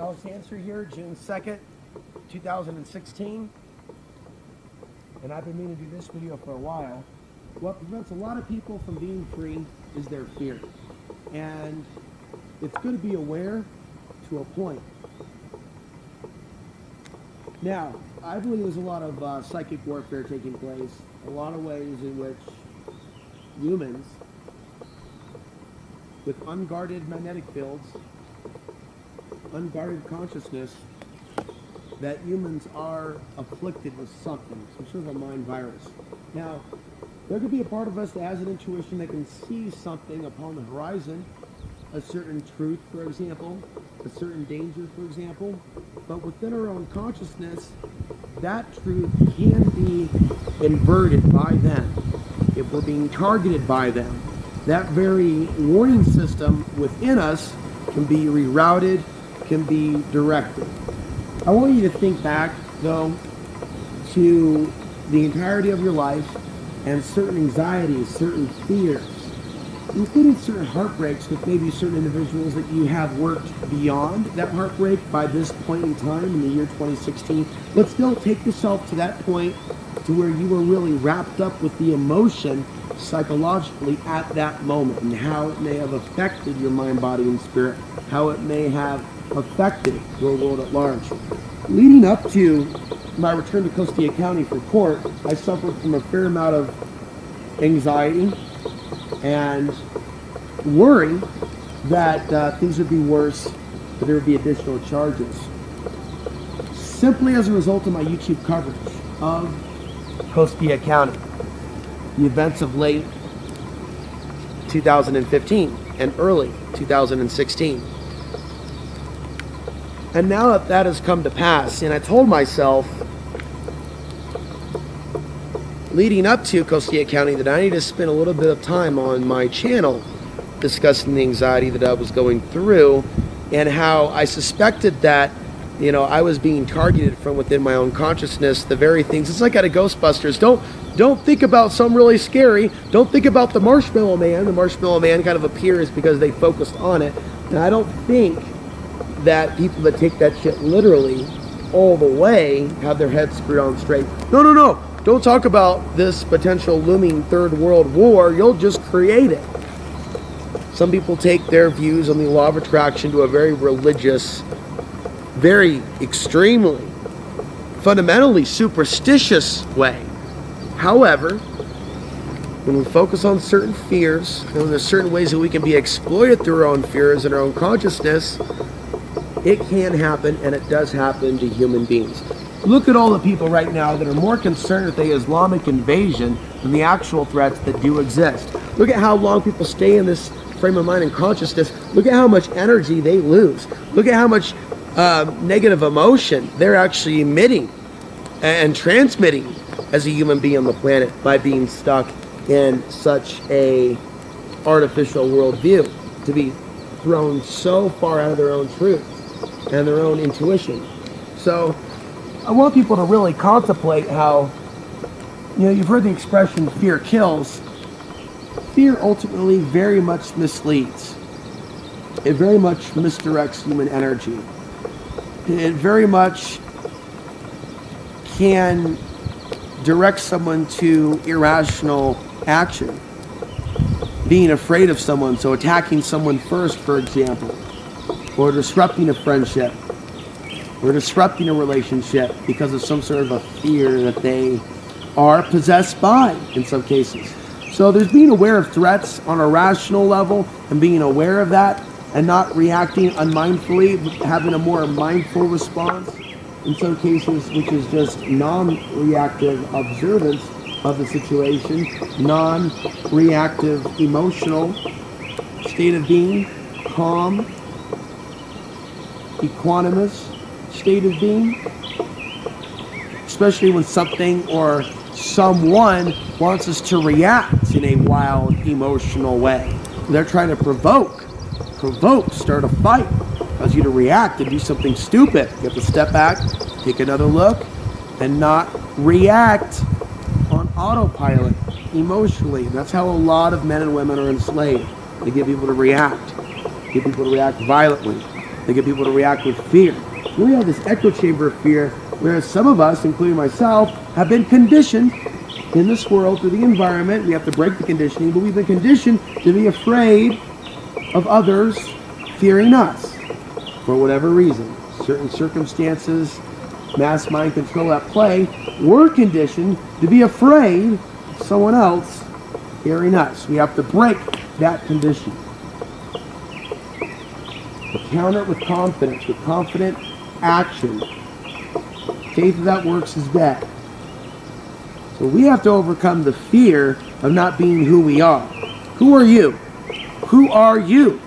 Alex Answer here, June 2nd, 2016. And I've been meaning to do this video for a while. What prevents a lot of people from being free is their fear. And it's good to be aware to a point. Now, I believe there's a lot of psychic warfare taking place, a lot of ways in which humans with unguarded magnetic fields, unguarded consciousness, that humans are afflicted with something, some sort of a mind virus. Now, there could be a part of us that has an intuition that can see something upon the horizon, a certain truth, for example, a certain danger, for example, but within our own consciousness, that truth can be inverted by them. If we're being targeted by them, that very warning system within us can be rerouted, can be directed. I want you to think back, though, to the entirety of your life and certain anxieties, certain fears, including certain heartbreaks with maybe certain individuals that you have worked beyond that heartbreak by this point in time in the year 2016. But still take yourself to that point to where you were really wrapped up with the emotion psychologically at that moment and how it may have affected your mind, body, and spirit, how it may have affected your world at large. Leading up to my return to Costilla County for court, I suffered from a fair amount of anxiety and worry that things would be worse, that there would be additional charges. Simply as a result of my YouTube coverage of Costilla County, the events of late 2015 and early 2016. And now that that has come to pass, and I told myself leading up to Costilla County that I need to spend a little bit of time on my channel discussing the anxiety that I was going through and how I suspected that, you know, I was being targeted from within my own consciousness, the very things. It's like out of Ghostbusters. Don't think about something really scary. Don't think about the Marshmallow Man. The Marshmallow Man kind of appears because they focused on it. And I don't think that people that take that shit literally all the way have their heads screwed on straight. No. Don't talk about this potential looming third world war. You'll just create it. Some people take their views on the law of attraction to a very religious, very extremely, fundamentally superstitious way. However, when we focus on certain fears, and when there's certain ways that we can be exploited through our own fears and our own consciousness, it can happen, and it does happen to human beings. Look at all the people right now that are more concerned with the Islamic invasion than the actual threats that do exist. Look at how long people stay in this frame of mind and consciousness. Look at how much energy they lose. Look at how much negative emotion they're actually emitting and transmitting as a human being on the planet by being stuck in such a artificial worldview, to be thrown so far out of their own truth and their own intuition. So I want people to really contemplate how, you know, you've heard the expression fear kills. Fear ultimately very much misleads. It very much misdirects human energy. It very much can direct someone to irrational action. Being afraid of someone, so attacking someone first, for example, or disrupting a friendship, or disrupting a relationship because of some sort of a fear that they are possessed by in some cases. So there's being aware of threats on a rational level and being aware of that and not reacting unmindfully, having a more mindful response in some cases, which is just non-reactive observance of the situation, non-reactive emotional state of being, calm, equanimous state of being, especially when something or someone wants us to react in a wild, emotional way. They're trying to provoke, start a fight, cause you to react and do something stupid. You have to step back, take another look, and not react on autopilot emotionally. That's how a lot of men and women are enslaved. They get people to react violently. They get people to react with fear. We have this echo chamber of fear, whereas some of us, including myself, have been conditioned in this world through the environment. We have to break the conditioning, but we've been conditioned to be afraid of others fearing us for whatever reason. Certain circumstances, mass mind control at play, we're conditioned to be afraid of someone else fearing us. We have to break that condition. But counter it with confidence, with confident action. Faith without works is dead. So we have to overcome the fear of not being who we are. Who are you? Who are you?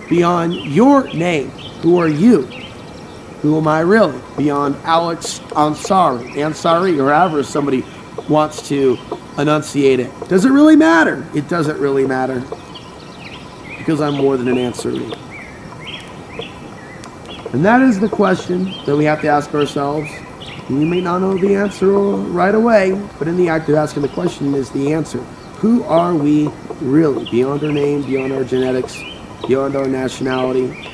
Beyond your name, who are you? Who am I really? Beyond Alex Ansari, or however somebody wants to enunciate it. Does it really matter? It doesn't really matter. Because I'm more than an Ansari. And that is the question that we have to ask ourselves. And you may not know the answer right away, but in the act of asking the question is the answer. Who are we really? Beyond our name, beyond our genetics, beyond our nationality.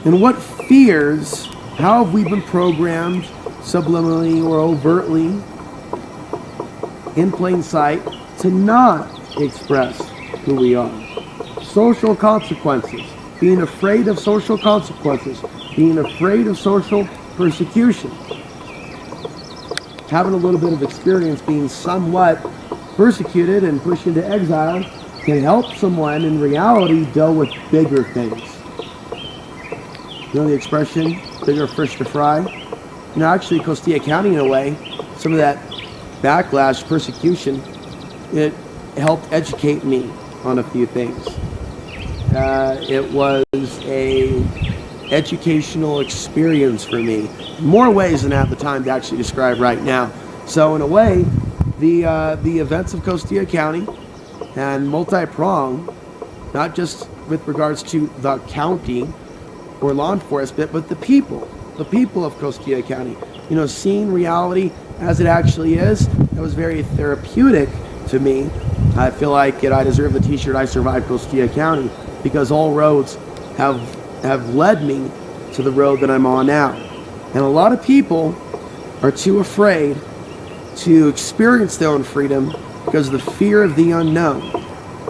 And what fears, how have we been programmed subliminally or overtly in plain sight to not express who we are? Social consequences, being afraid of social consequences, being afraid of social persecution. Having a little bit of experience being somewhat persecuted and pushed into exile can help someone in reality deal with bigger things. You know the expression, bigger fish to fry? You know, actually, Costilla County, in a way, some of that backlash, persecution, it helped educate me on a few things. It was a educational experience for me, in more ways than I have the time to actually describe right now. So in a way, the events of Costilla County and multi-pronged, not just with regards to the county or law enforcement, but the people of Costilla County. You know, seeing reality as it actually is, that was very therapeutic to me. I feel like I deserve the t-shirt, I survived Costilla County, because all roads have led me to the road that I'm on now. And a lot of people are too afraid to experience their own freedom because of the fear of the unknown,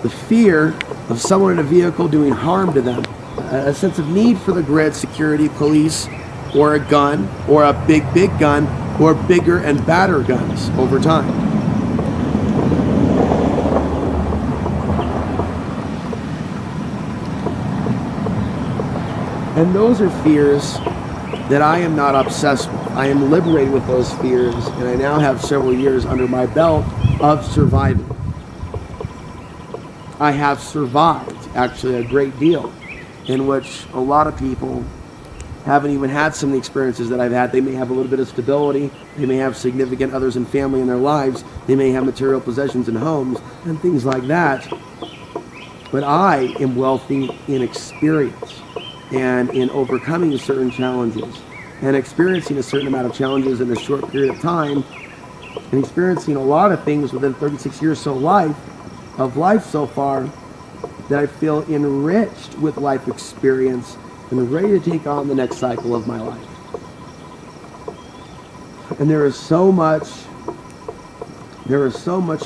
the fear of someone in a vehicle doing harm to them, a sense of need for the grid, security, police, or a gun, or a big gun, or bigger and badder guns over time. And those are fears that I am not obsessed with. I am liberated with those fears, and I now have several years under my belt of surviving. I have survived, actually, a great deal, in which a lot of people haven't even had some of the experiences that I've had. They may have a little bit of stability. They may have significant others and family in their lives. They may have material possessions and homes and things like that. But I am wealthy in experience and in overcoming certain challenges and experiencing a certain amount of challenges in a short period of time and experiencing a lot of things within 36 years of life so far, that I feel enriched with life experience and ready to take on the next cycle of my life. And there is so much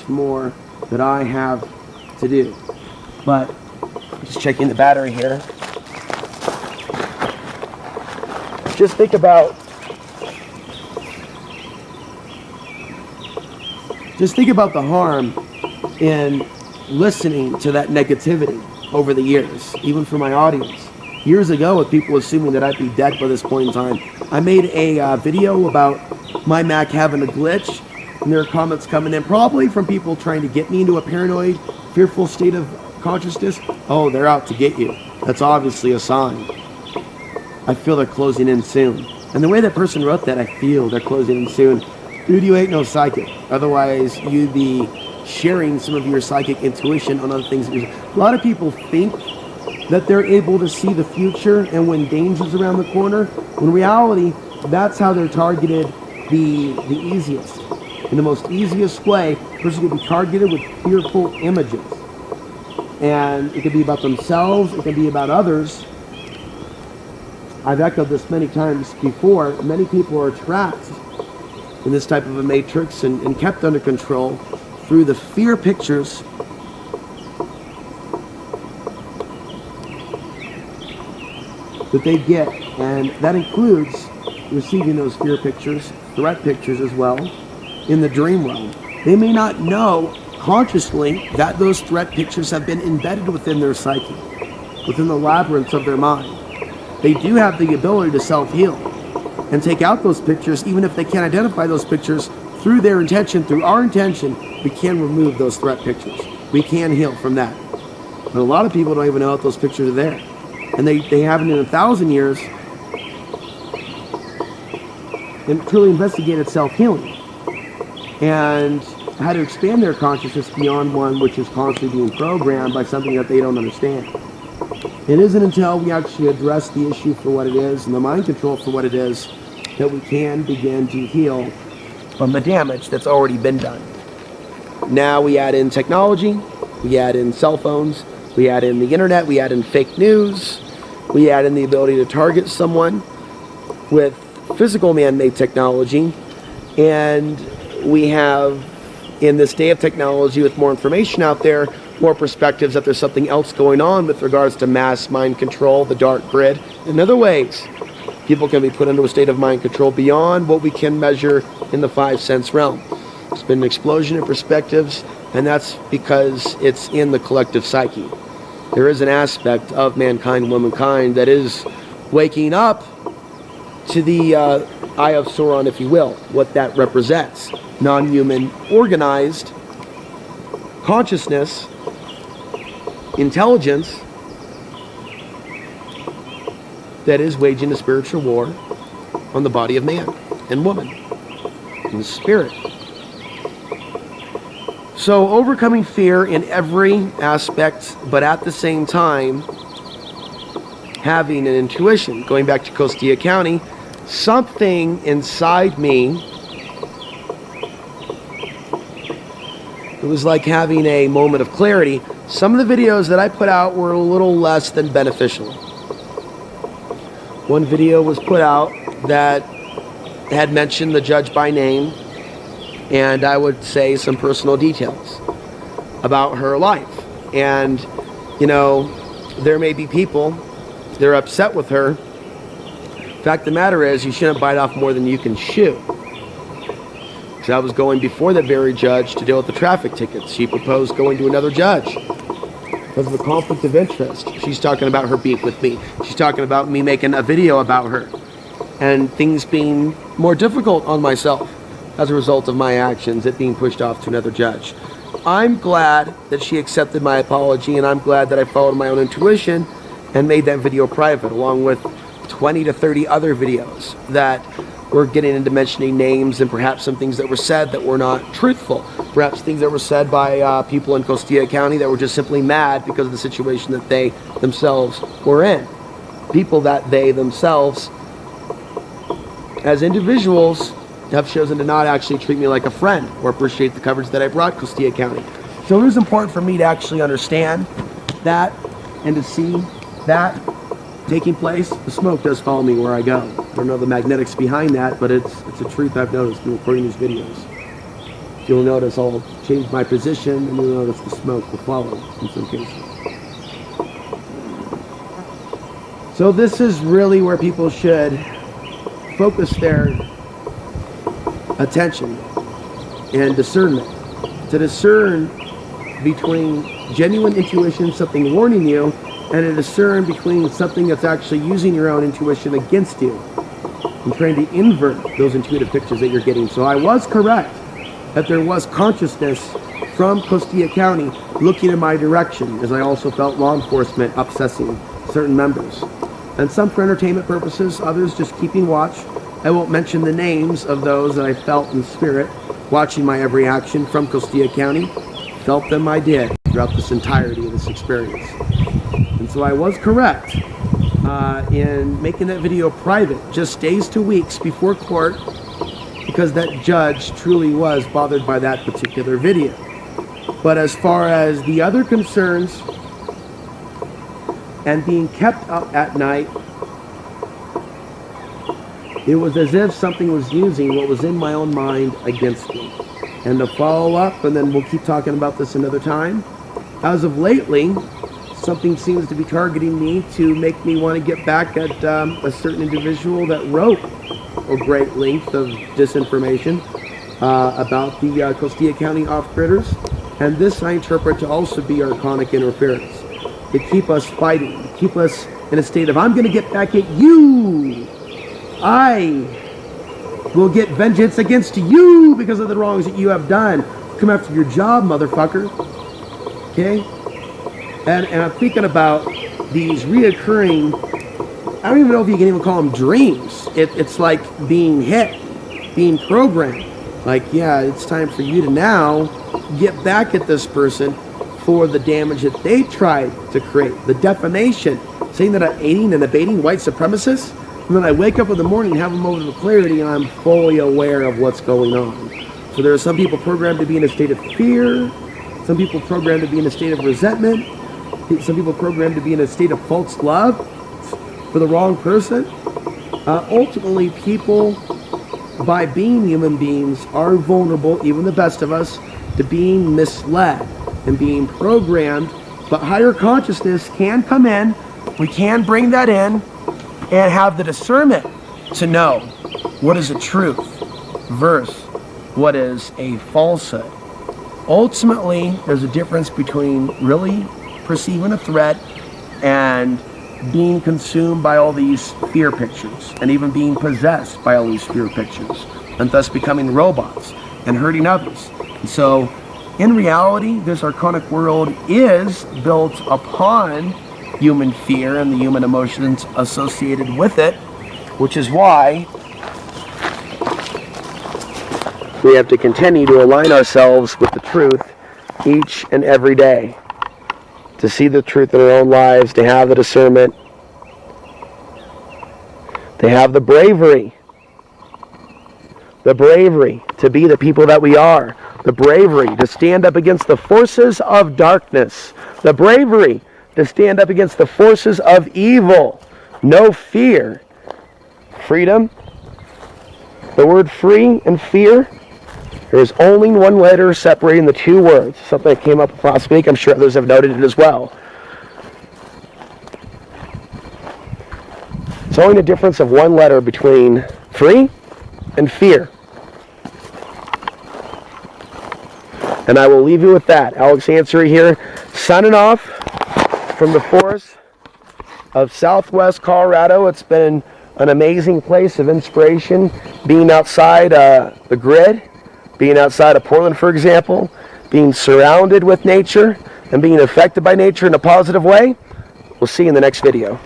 more that I have to do. But just checking the battery here. Just think about the harm in listening to that negativity over the years, even for my audience. Years ago, with people assuming that I'd be dead by this point in time, I made a video about my Mac having a glitch, and there are comments coming in, probably from people trying to get me into a paranoid, fearful state of consciousness. Oh, they're out to get you. That's obviously a sign. I feel they're closing in soon. And the way that person wrote that, I feel they're closing in soon. Dude, you ain't no psychic. Otherwise, you'd be sharing some of your psychic intuition on other things. A lot of people think that they're able to see the future and when danger's around the corner. In reality, that's how they're targeted the easiest. In the most easiest way, a person can be targeted with fearful images. And it can be about themselves, it can be about others. I've echoed this many times before, many people are trapped in this type of a matrix and kept under control through the fear pictures that they get, and that includes receiving those fear pictures, threat pictures as well, in the dream realm. They may not know consciously that those threat pictures have been embedded within their psyche, within the labyrinths of their mind. They do have the ability to self-heal and take out those pictures, even if they can't identify those pictures through their intention, through our intention. We can remove those threat pictures. We can heal from that. But a lot of people don't even know that those pictures are there. And they haven't in 1,000 years and truly investigated self-healing and how to expand their consciousness beyond one which is constantly being programmed by something that they don't understand. It isn't until we actually address the issue for what it is and the mind control for what it is that we can begin to heal from the damage that's already been done. Now we add in technology, we add in cell phones, we add in the internet, we add in fake news, we add in the ability to target someone with physical man-made technology, and we have, in this day of technology with more information out there, more perspectives that there's something else going on with regards to mass mind control, the dark grid, and other ways people can be put into a state of mind control beyond what we can measure in the 5 sense realm. There's been an explosion in perspectives, and that's because it's in the collective psyche. There is an aspect of mankind, womankind, that is waking up to the Eye of Sauron, if you will, what that represents. Non-human, organized consciousness, intelligence that is waging a spiritual war on the body of man and woman and the spirit. So overcoming fear in every aspect, but at the same time having an intuition. Going back to Costilla County, something inside me, it was like having a moment of clarity. Some of the videos that I put out were a little less than beneficial. One video was put out that had mentioned the judge by name, and I would say some personal details about her life. And, you know, there may be people, they're upset with her. The fact of the matter is, you shouldn't bite off more than you can chew. Because I was going before that very judge to deal with the traffic tickets. She proposed going to another judge because of a conflict of interest. She's talking about her beef with me. She's talking about me making a video about her and things being more difficult on myself as a result of my actions, it being pushed off to another judge. I'm glad that she accepted my apology, and I'm glad that I followed my own intuition and made that video private, along with 20 to 30 other videos that were getting into mentioning names and perhaps some things that were said that were not truthful. Perhaps things that were said by people in Costilla County that were just simply mad because of the situation that they themselves were in. People that they themselves, as individuals, have chosen to not actually treat me like a friend or appreciate the coverage that I brought Costilla County. So it is important for me to actually understand that and to see that taking place. The smoke does follow me where I go. I don't know the magnetics behind that, but it's a truth I've noticed in recording these videos. You'll notice I'll change my position, and you'll notice the smoke will follow in some cases. So this is really where people should focus their attention and discernment, to discern between genuine intuition, something warning you, and to discern between something that's actually using your own intuition against you and trying to invert those intuitive pictures that you're getting. So I was correct that there was consciousness from Costilla County looking in my direction, as I also felt law enforcement obsessing certain members. And some for entertainment purposes, others just keeping watch. I won't mention the names of those that I felt in spirit, watching my every action from Costilla County. Felt them I did throughout this entirety of this experience. And so I was correct in making that video private just days to weeks before court, because that judge truly was bothered by that particular video. But as far as the other concerns and being kept up at night It was as if something was using what was in my own mind against me. And to follow up, and then we'll keep talking about this another time, as of lately, something seems to be targeting me to make me want to get back at a certain individual that wrote a great length of disinformation about the Costilla County off-gridders. And this I interpret to also be archonic interference, to keep us fighting, to keep us in a state of, I'm going to get back at you. I will get vengeance against you because of the wrongs that you have done. Come after your job, motherfucker. Okay? And I'm thinking about these reoccurring, I don't even know if you can even call them dreams. It's like being hit, being programmed. Like, yeah, it's time for you to now get back at this person for the damage that they tried to create. The defamation, saying that I'm aiding and abetting white supremacists. And then I wake up in the morning and have a moment of clarity and I'm fully aware of what's going on. So there are some people programmed to be in a state of fear. Some people programmed to be in a state of resentment. Some people programmed to be in a state of false love for the wrong person. Ultimately, people, by being human beings, are vulnerable, even the best of us, to being misled and being programmed. But higher consciousness can come in. We can bring that in and have the discernment to know what is a truth versus what is a falsehood. Ultimately, there's a difference between really perceiving a threat and being consumed by all these fear pictures and even being possessed by all these fear pictures and thus becoming robots and hurting others. And so, in reality, this archonic world is built upon human fear and the human emotions associated with it, which is why we have to continue to align ourselves with the truth each and every day, to see the truth in our own lives, to have the discernment, to have the bravery to be the people that we are, the bravery to stand up against the forces of darkness, the bravery to stand up against the forces of evil. No fear. Freedom. The word free and fear, there is only one letter separating the two words. Something that came up last week. I'm sure others have noted it as well. It's only the difference of one letter between free and fear. And I will leave you with that. Alex Ansary here, signing off from the forest of Southwest Colorado. It's been an amazing place of inspiration, being outside the grid, being outside of Portland, for example, being surrounded with nature and being affected by nature in a positive way. We'll see you in the next video.